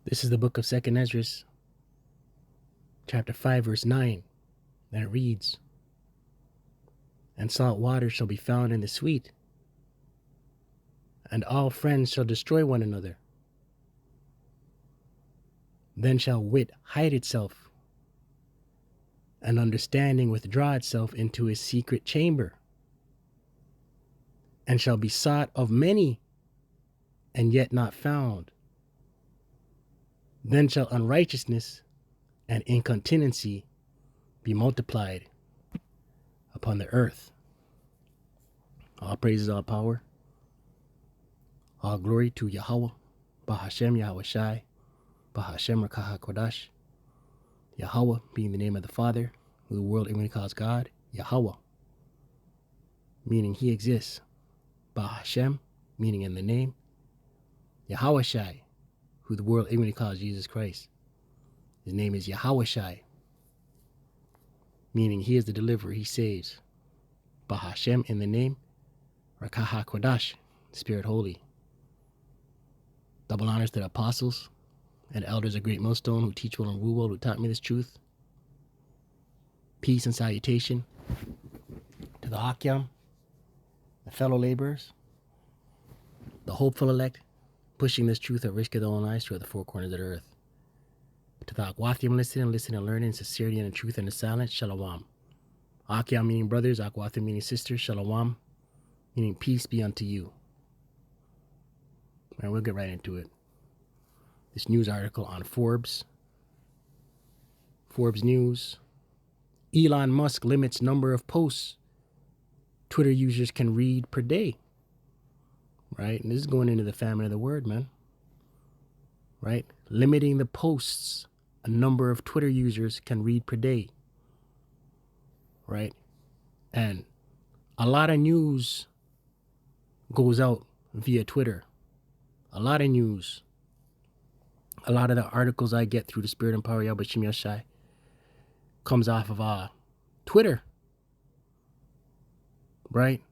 This is the book of 2nd Ezra, chapter 5, verse 9, and it reads, "And salt water shall be found in the sweet, and all friends shall destroy one another. Then shall wit hide itself, and understanding withdraw itself into his secret chamber, and shall be sought of many, and yet not found. Then shall unrighteousness and incontinency be multiplied upon the earth." All praises, all power, all glory to Yahweh, Bahashem Yahweh Shai, Bahashem Rakaha Kodash. Yahweh being the name of the Father, who the world ignorantly calls God, Yahweh, meaning he exists. Bahashem, meaning in the name. Yahweh Shai, who the world ignorantly calls Jesus Christ. His name is Yahweh Shai, meaning he is the deliverer, he saves. Bahashem in the name, Rakaha Kodash, Spirit Holy. Double honors to the apostles and elders of Great Millstone who teach well and rule well, who taught me this truth. Peace and salutation to the Hakyam, the fellow laborers, the hopeful elect, pushing this truth at risk of their own lives throughout the four corners of the earth. To the Akwathim listening and learning in sincerity and in truth and in silence, Shalom. Akyam meaning brothers, Akwathim meaning sisters, Shalom meaning peace be unto you. And we'll get right into it. This news article on Forbes News. Elon Musk limits number of posts Twitter users can read per day. Right? And this is going into the family of the word, man. Right? Limiting the posts a number of Twitter users can read per day. Right? And a lot of news goes out via Twitter. A lot of news. A lot of the articles I get through the Spirit and Power Yahweh Shem Yashai comes off of Twitter. Right?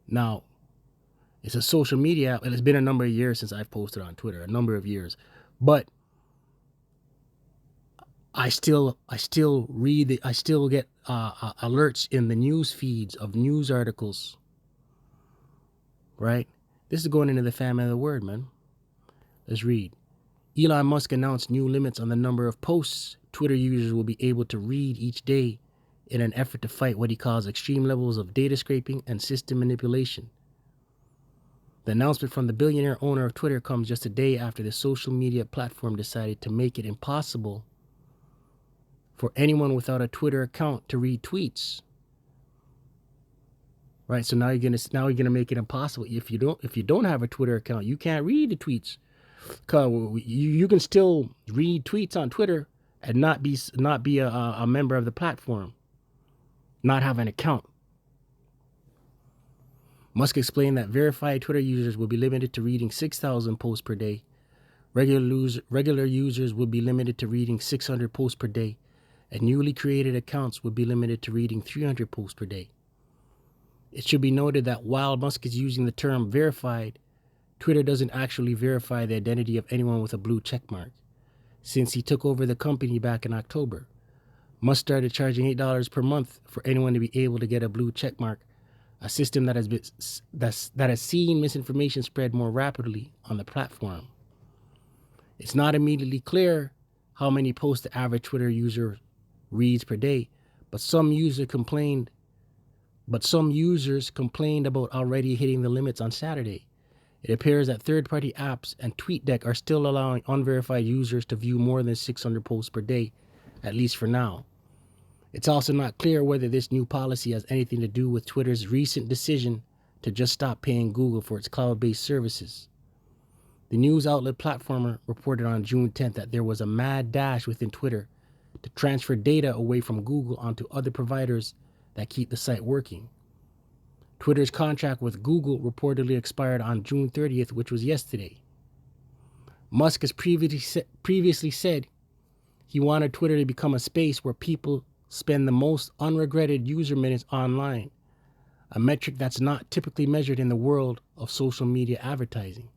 Now, it's a social media app, and it's been a number of years since I've posted on Twitter, a number of years. But I still read, I still get alerts in the news feeds of news articles. Right? This is going into the family of the word, man. Let's read. Elon Musk announced new limits on the number of posts Twitter users will be able to read each day in an effort to fight what he calls extreme levels of data scraping and system manipulation. The announcement from the billionaire owner of Twitter comes just a day after the social media platform decided to make it impossible for anyone without a Twitter account to read tweets. Right, so now you're gonna make it impossible. If you don't have a Twitter account, you can't read the tweets. Cause you can still read tweets on Twitter and not be a member of the platform, not have an account. Musk explained that verified Twitter users will be limited to reading 6,000 posts per day. Regular users will be limited to reading 600 posts per day, and newly created accounts will be limited to reading 300 posts per day. It should be noted that while Musk is using the term verified, Twitter doesn't actually verify the identity of anyone with a blue checkmark. Since he took over the company back in October, Musk started charging $8 per month for anyone to be able to get a blue checkmark, a system that has seen misinformation spread more rapidly on the platform. It's not immediately clear how many posts the average Twitter user reads per day, but some users complained about already hitting the limits on Saturday. It appears that third-party apps and TweetDeck are still allowing unverified users to view more than 600 posts per day, at least for now. It's also not clear whether this new policy has anything to do with Twitter's recent decision to just stop paying Google for its cloud-based services. The news outlet Platformer reported on June 10th that there was a mad dash within Twitter to transfer data away from Google onto other providers that keep the site working. Twitter's contract with Google reportedly expired on June 30th, which was yesterday. Musk has previously said he wanted Twitter to become a space where people spend the most unregretted user minutes online, a metric that's not typically measured in the world of social media advertising.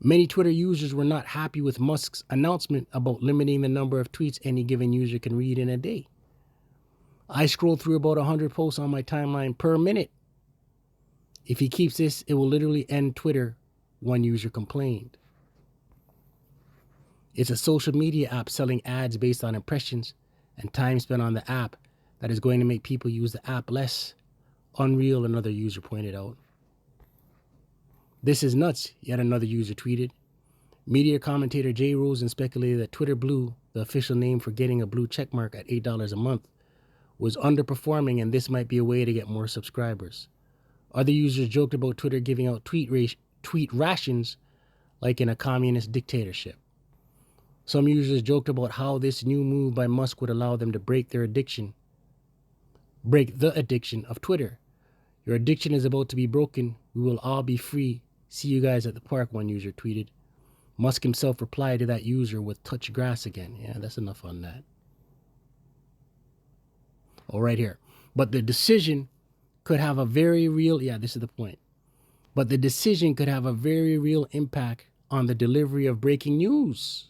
Many Twitter users were not happy with Musk's announcement about limiting the number of tweets any given user can read in a day. I scroll through about 100 posts on my timeline per minute. If he keeps this, it will literally end Twitter, one user complained. It's a social media app selling ads based on impressions and time spent on the app that is going to make people use the app less. Unreal, another user pointed out. This is nuts, yet another user tweeted. Media commentator Jay Rosen speculated that Twitter Blue, the official name for getting a blue checkmark at $8 a month, was underperforming and this might be a way to get more subscribers. Other users joked about Twitter giving out tweet rations like in a communist dictatorship. Some users joked about how this new move by Musk would allow them to break the addiction of Twitter. Your addiction is about to be broken. We will all be free. See you guys at the park, one user tweeted. Musk himself replied to that user with touch grass again. Yeah, that's enough on that. Oh, right here. But the decision could have a very real, this is the point. But the decision could have a very real impact on the delivery of breaking news.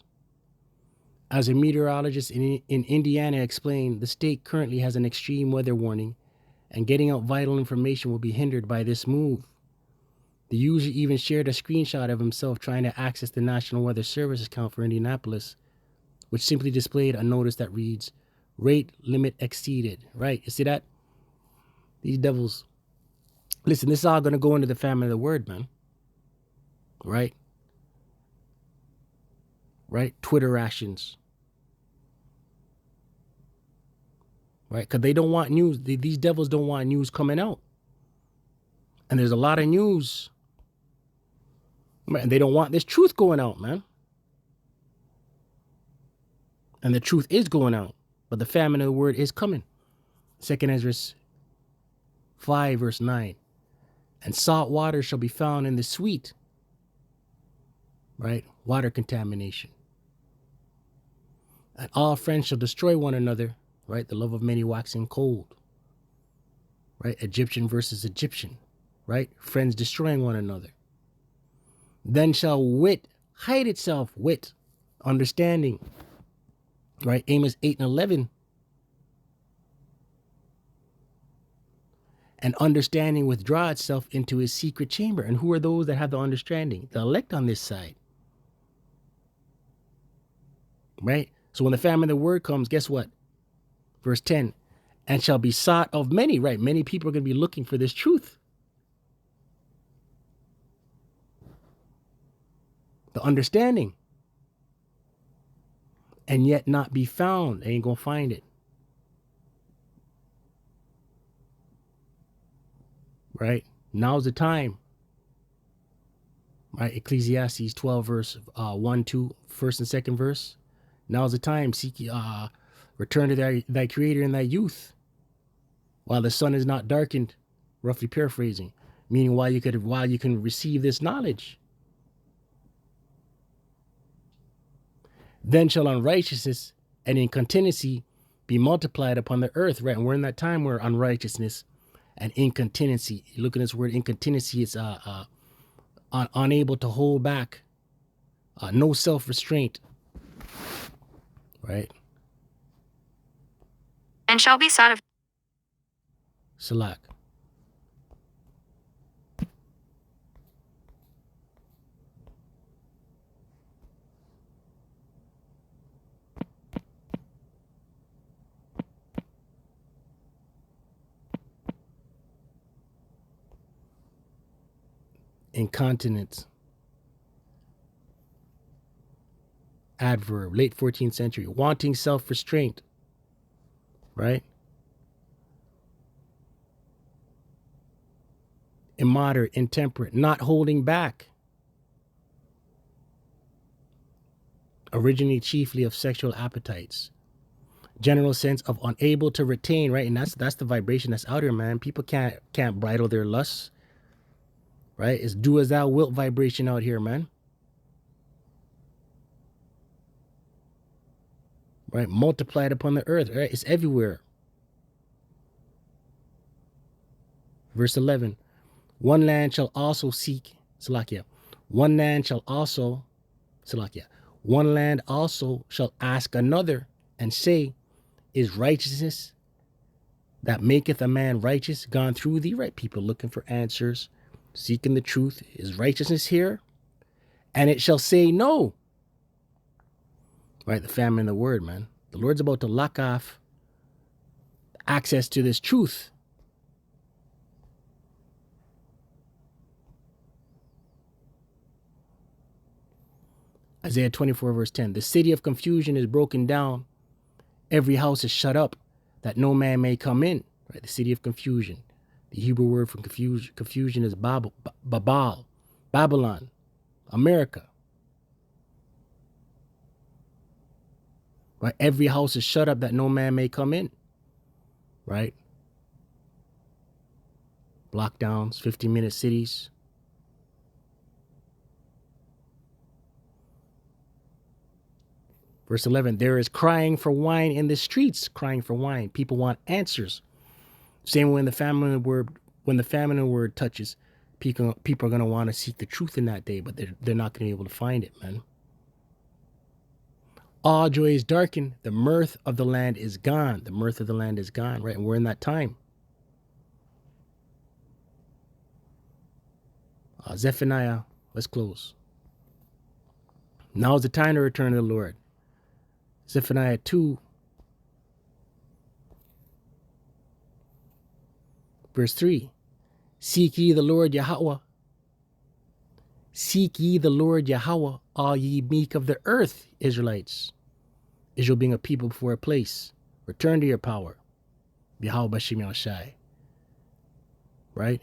As a meteorologist in Indiana explained, the state currently has an extreme weather warning and getting out vital information will be hindered by this move. The user even shared a screenshot of himself trying to access the National Weather Service account for Indianapolis, which simply displayed a notice that reads, rate limit exceeded. Right, you see that? These devils. Listen, this is all going to go into the family of the word, man. Right? Right? Twitter rations. Right? Because they don't want news. These devils don't want news coming out. And there's a lot of news. And they don't want this truth going out, man. And the truth is going out. But the famine of the word is coming. 2 Ezra 5 verse 9. And salt water shall be found in the sweet. Right? Water contamination. And all friends shall destroy one another. Right? The love of many waxing cold. Right? Egyptian versus Egyptian. Right? Friends destroying one another. Then shall wit hide itself. Wit. Understanding. Right? Amos 8 and 11. And understanding withdraw itself into his secret chamber. And who are those that have the understanding? The elect on this side. Right? So when the famine of the word comes, guess what? Verse 10. And shall be sought of many. Right? Many people are going to be looking for this truth. The understanding. And yet not be found. They ain't going to find it. Right? Now's the time. Right? Ecclesiastes 12 verse 1, 2, first and second verse. Now's the time. Seek return to thy creator in thy youth. While the sun is not darkened. Roughly paraphrasing. Meaning while you can receive this knowledge. Then shall unrighteousness and incontinency be multiplied upon the earth. Right? And we're in that time where unrighteousness and incontinency. You look at this word incontinency. It's unable to hold back. No self-restraint. Right? And shall be sought of. Salak. Incontinence. Adverb. Late 14th century. Wanting self-restraint. Right? Immoderate, intemperate, not holding back. Originally chiefly of sexual appetites. General sense of unable to retain, right? And that's the vibration that's out here, man. People can't bridle their lusts. Right? It's do as thou wilt vibration out here, man. Right? Multiplied upon the earth, right? It's everywhere. Verse 11. One land shall also seek, Salakia, One land shall also, Salakia, one land also shall ask another and say, is righteousness that maketh a man righteous gone through thee? Right? People looking for answers, seeking the truth. Is righteousness here? And it shall say no. Right? The famine of the word, man. The Lord's about to lock off access to this truth. Isaiah 24 verse 10. The city of confusion is broken down. Every house is shut up that no man may come in. Right? The city of confusion. The Hebrew word for confusion is Babel, Babylon, America. Right? Every house is shut up that no man may come in. Right? Lockdowns, 15-minute cities. Verse 11, there is crying for wine in the streets, crying for wine. People want answers. Same when the famine of the word touches, people are going to want to seek the truth in that day, but they're not going to be able to find it, man. All joy is darkened. The mirth of the land is gone. The mirth of the land is gone, right? And we're in that time. Zephaniah, let's close. Now is the time to return to the Lord. Zephaniah 2, verse 3. Seek ye the Lord Yahweh. Seek ye the Lord Yahweh, all ye meek of the earth, Israelites. Israel being a people before a place. Return to your power. Yahweh Bashim Yahshai. Right?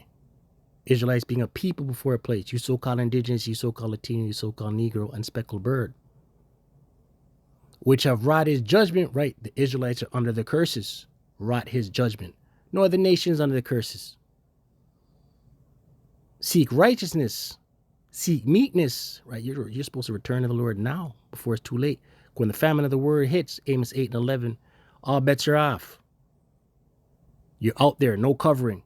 Israelites being a people before a place. You so-called indigenous, you so-called Latino, you so-called Negro, and speckled bird. Which have wrought his judgment. Right? The Israelites are under the curses. Wrought his judgment. No other nations under the curses. Seek righteousness. Seek meekness. Right? You're supposed to return to the Lord now before it's too late. When the famine of the word hits, Amos 8 and 11, all bets are off. You're out there, no covering.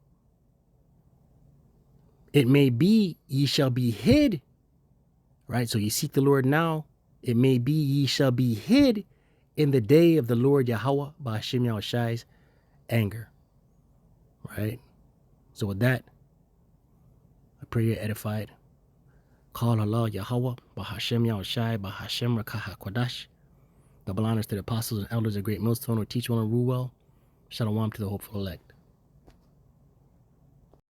It may be ye shall be hid. Right? So you seek the Lord now. It may be ye shall be hid in the day of the Lord Yahweh Ba'ashem Yahushai's anger. Right? So with that, I pray you're edified. Call Allah Yahweh Ba'ashem Yahushai Ba'ashem Rakah HaKodash. Double honors to the apostles and elders of Great Millstone who teach well and rule well. Shalom to the hopeful elect.